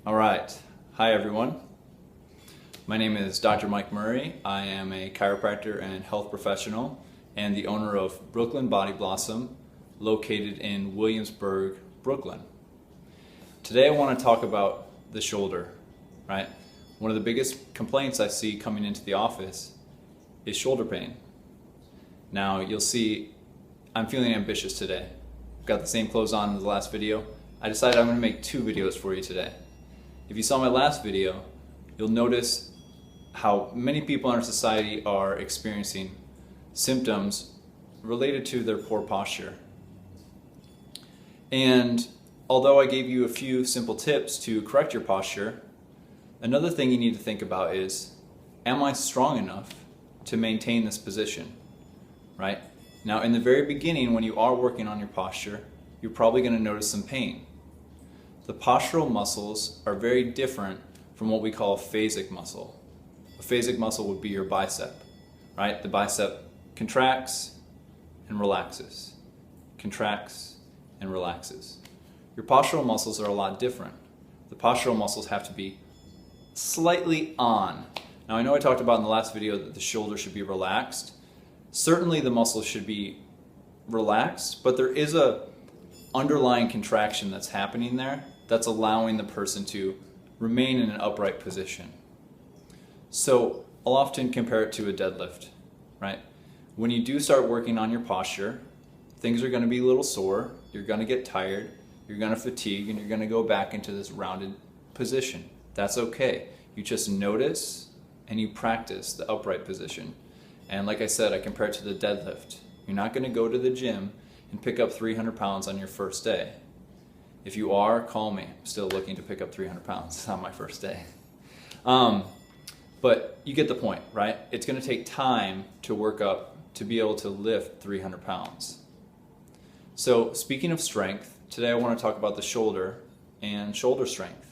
All right. Hi, everyone. My name is Dr. Mike Murray. I am a chiropractor and health professional and the owner of Brooklyn Body Blossom, located in Williamsburg, Brooklyn. Today I want to talk about the shoulder, right? One of the biggest complaints I see coming into the office is shoulder pain. Now you'll see I'm feeling ambitious today. I've got the same clothes on as the last video. I decided I'm going to make 2 videos for you today. If you saw my last video, you'll notice how many people in our society are experiencing symptoms related to their poor posture. And although I gave you a few simple tips to correct your posture, another thing you need to think about is, am I strong enough to maintain this position, right? Now, in the very beginning, when you are working on your posture, you're probably going to notice some pain. The postural muscles are very different from what we call a phasic muscle. A phasic muscle would be your bicep, right? The bicep contracts and relaxes, contracts and relaxes. Your postural muscles are a lot different. The postural muscles have to be slightly on. Now, I know I talked about in the last video that the shoulder should be relaxed. Certainly the muscles should be relaxed, but there is a underlying contraction that's happening there that's allowing the person to remain in an upright position. So I'll often compare it to a deadlift, right? When you do start working on your posture, things are going to be a little sore, you're going to get tired, you're going to fatigue, and you're going to go back into this rounded position. That's okay. You just notice and you practice the upright position. And like I said, I compare it to the deadlift. You're not going to go to the gym and pick up 300 pounds on your first day. If you are, call me. I'm still looking to pick up 300 pounds on my first day. But you get the point, right? It's going to take time to work up to be able to lift 300 pounds. So speaking of strength, today I want to talk about the shoulder and shoulder strength.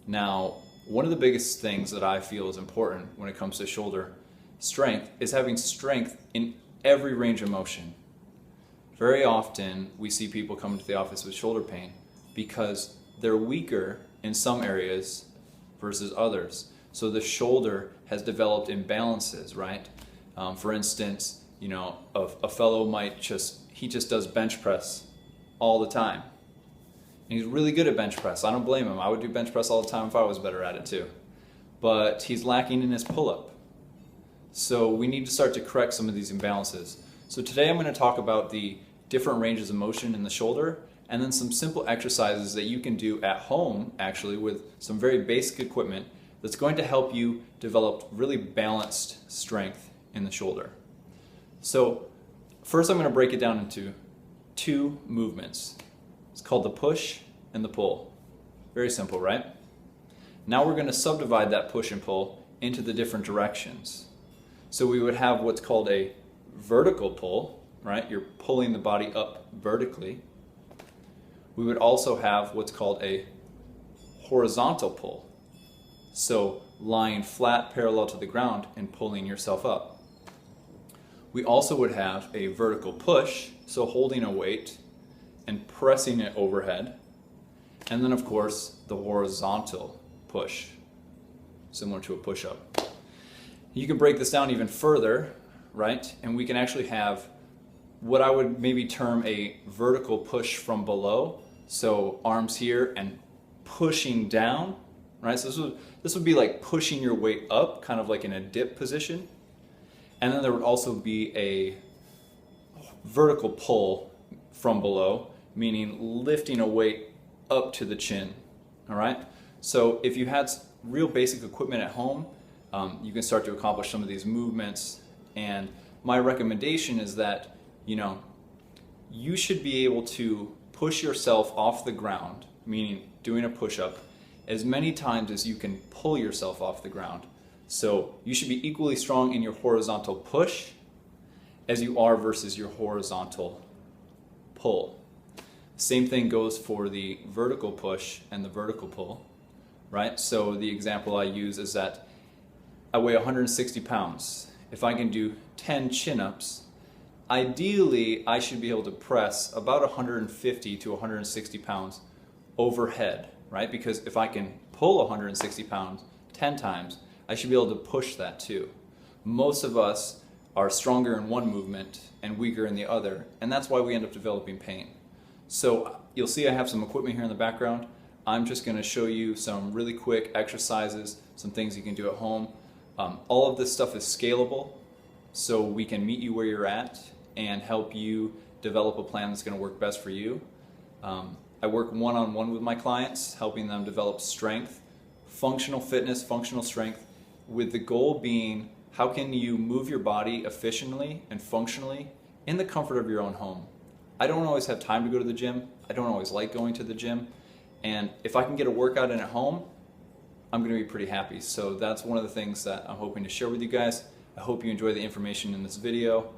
Now, one of the biggest things that I feel is important when it comes to shoulder strength is having strength in every range of motion. Very often we see people come into the office with shoulder pain because they're weaker in some areas versus others. So the shoulder has developed imbalances, right? For instance, you know, a fellow might just does bench press all the time. And he's really good at bench press. I don't blame him. I would do bench press all the time if I was better at it too. But he's lacking in his pull-up. So we need to start to correct some of these imbalances. So today I'm going to talk about the different ranges of motion in the shoulder and then some simple exercises that you can do at home actually with some very basic equipment that's going to help you develop really balanced strength in the shoulder. So first I'm going to break it down into 2 movements. It's called the push and the pull. Very simple, right? Now we're going to subdivide that push and pull into the different directions. So we would have what's called a vertical pull, right? You're pulling the body up vertically. We would also have what's called a horizontal pull. So lying flat parallel to the ground and pulling yourself up. We also would have a vertical push, so holding a weight and pressing it overhead. And then of course the horizontal push, similar to a push-up. You can break this down even further, right? And we can actually have what I would maybe term a vertical push from below. So arms here and pushing down, right? So this would be like pushing your weight up, kind of like in a dip position. And then there would also be a vertical pull from below, meaning lifting a weight up to the chin, all right? So if you had real basic equipment at home, you can start to accomplish some of these movements. And my recommendation is that, you know, you should be able to push yourself off the ground, meaning doing a push-up, as many times as you can pull yourself off the ground. So you should be equally strong in your horizontal push as you are versus your horizontal pull. Same thing goes for the vertical push and the vertical pull, right? So the example I use is that I weigh 160 pounds. If I can do 10 chin-ups, ideally I should be able to press about 150 to 160 pounds overhead, right? Because if I can pull 160 pounds 10 times, I should be able to push that too. Most of us are stronger in one movement and weaker in the other, and that's why we end up developing pain. So you'll see I have some equipment here in the background. I'm just going to show you some really quick exercises, some things you can do at home. All of this stuff is scalable, so we can meet you where you're at and help you develop a plan that's going to work best for you. I work one-on-one with my clients, helping them develop strength, functional fitness, functional strength, with the goal being how can you move your body efficiently and functionally in the comfort of your own home. I don't always have time to go to the gym. I don't always like going to the gym. And if I can get a workout in at home, I'm going to be pretty happy. So that's one of the things that I'm hoping to share with you guys. I hope you enjoy the information in this video.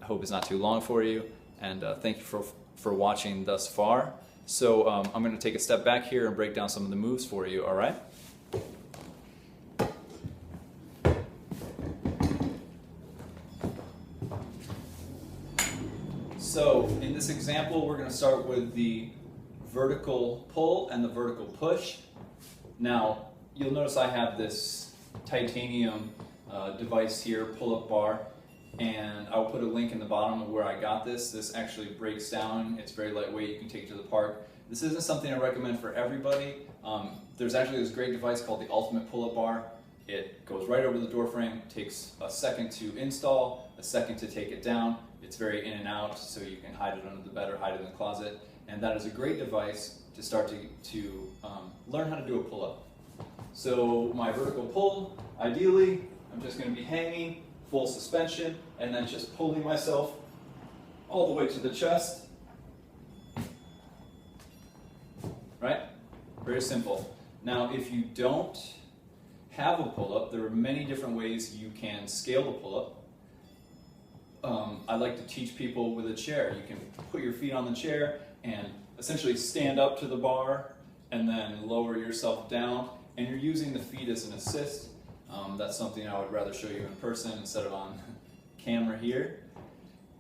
I hope it's not too long for you. And thank you for watching thus far. So I'm going to take a step back here and break down some of the moves for you, all right? So in this example, we're going to start with the vertical pull and the vertical push. Now, you'll notice I have this titanium device here, pull-up bar, and I'll put a link in the bottom of where I got this. This actually breaks down. It's very lightweight. You can take it to the park. This isn't something I recommend for everybody. There's actually this great device called the Ultimate Pull-Up Bar. It goes right over the door frame, takes a second to install, a second to take it down. It's very in and out, so you can hide it under the bed or hide it in the closet. And that is a great device to start to learn how to do a pull-up. So my vertical pull, ideally, I'm just going to be hanging, full suspension, and then just pulling myself all the way to the chest. Right? Very simple. Now, if you don't have a pull-up, there are many different ways you can scale the pull-up. I like to teach people with a chair. You can put your feet on the chair and essentially stand up to the bar and then lower yourself down, and you're using the feet as an assist. That's something I would rather show you in person instead of on camera here.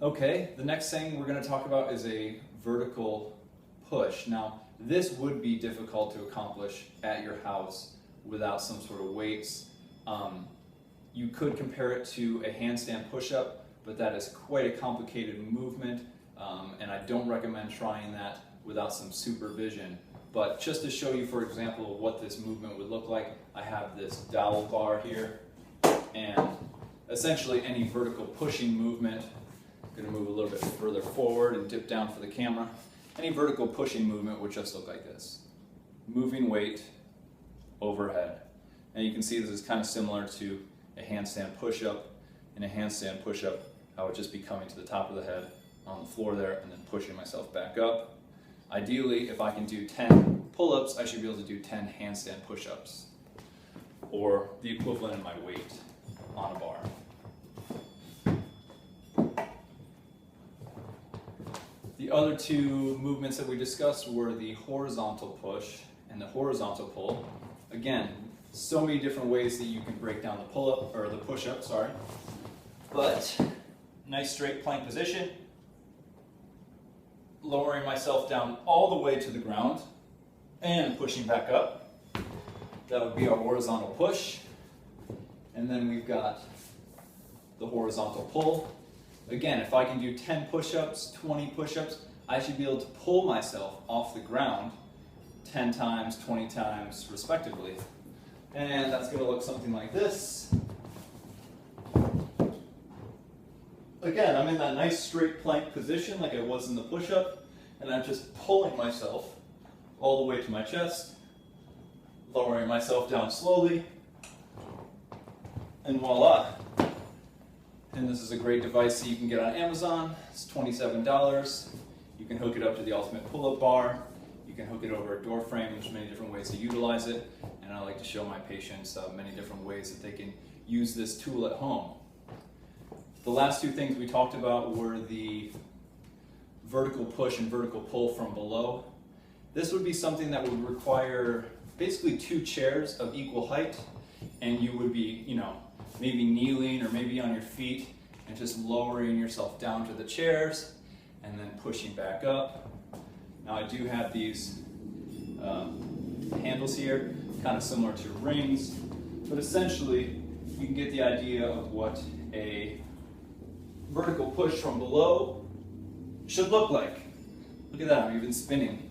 Okay, the next thing we're going to talk about is a vertical push. Now, this would be difficult to accomplish at your house without some sort of weights. You could compare it to a handstand push-up, but that is quite a complicated movement, and I don't recommend trying that without some supervision. But just to show you, for example, what this movement would look like, I have this dowel bar here, and essentially any vertical pushing movement, I'm going to move a little bit further forward and dip down for the camera. Any vertical pushing movement would just look like this. Moving weight overhead. And you can see this is kind of similar to a handstand push-up. In a handstand push-up, I would just be coming to the top of the head on the floor there and then pushing myself back up. Ideally, if I can do 10 pull-ups, I should be able to do 10 handstand push-ups, or the equivalent in my weight on a bar. The other two movements that we discussed were the horizontal push and the horizontal pull. Again, so many different ways that you can break down the pull-up, or the push-up, sorry. But, nice straight plank position, lowering myself down all the way to the ground and pushing back up. That would be our horizontal push. And then we've got the horizontal pull. Again, if I can do 10 push-ups, 20 push-ups, I should be able to pull myself off the ground 10 times, 20 times, respectively. And that's going to look something like this. Again, I'm in that nice straight plank position like I was in the push-up, and I'm just pulling myself all the way to my chest, lowering myself down slowly, and voila. And this is a great device that you can get on Amazon. It's $27. You can hook it up to the Ultimate Pull-Up Bar. You can hook it over a door frame. There's many different ways to utilize it, and I like to show my patients many different ways that they can use this tool at home. The last two things we talked about were the vertical push and vertical pull from below. This would be something that would require basically 2 chairs of equal height, and you would be, maybe kneeling or maybe on your feet and just lowering yourself down to the chairs and then pushing back up. Now I do have these handles here, kind of similar to rings, but essentially you can get the idea of what a vertical push from below should look like. Look at that, I'm even spinning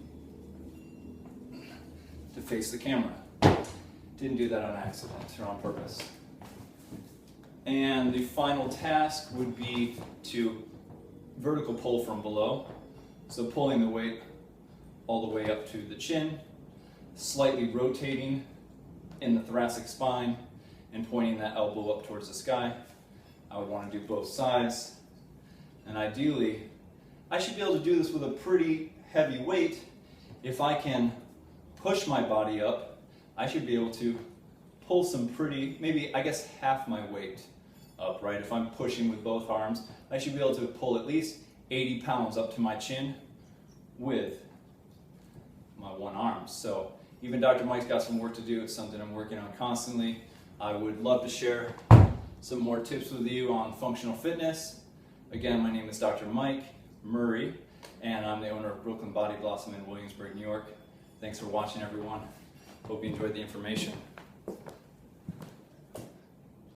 to face the camera. Didn't do that on accident or on purpose. And the final task would be to vertical pull from below. So pulling the weight all the way up to the chin, slightly rotating in the thoracic spine and pointing that elbow up towards the sky. I would want to do both sides. And ideally, I should be able to do this with a pretty heavy weight. If I can push my body up, I should be able to pull some pretty, maybe I guess half my weight up, right? If I'm pushing with both arms, I should be able to pull at least 80 pounds up to my chin with my one arm. So even Dr. Mike's got some work to do. It's something I'm working on constantly. I would love to share some more tips with you on functional fitness. Again, my name is Dr. Mike Murray, and I'm the owner of Brooklyn Body Blossom in Williamsburg, New York. Thanks for watching, everyone. Hope you enjoyed the information.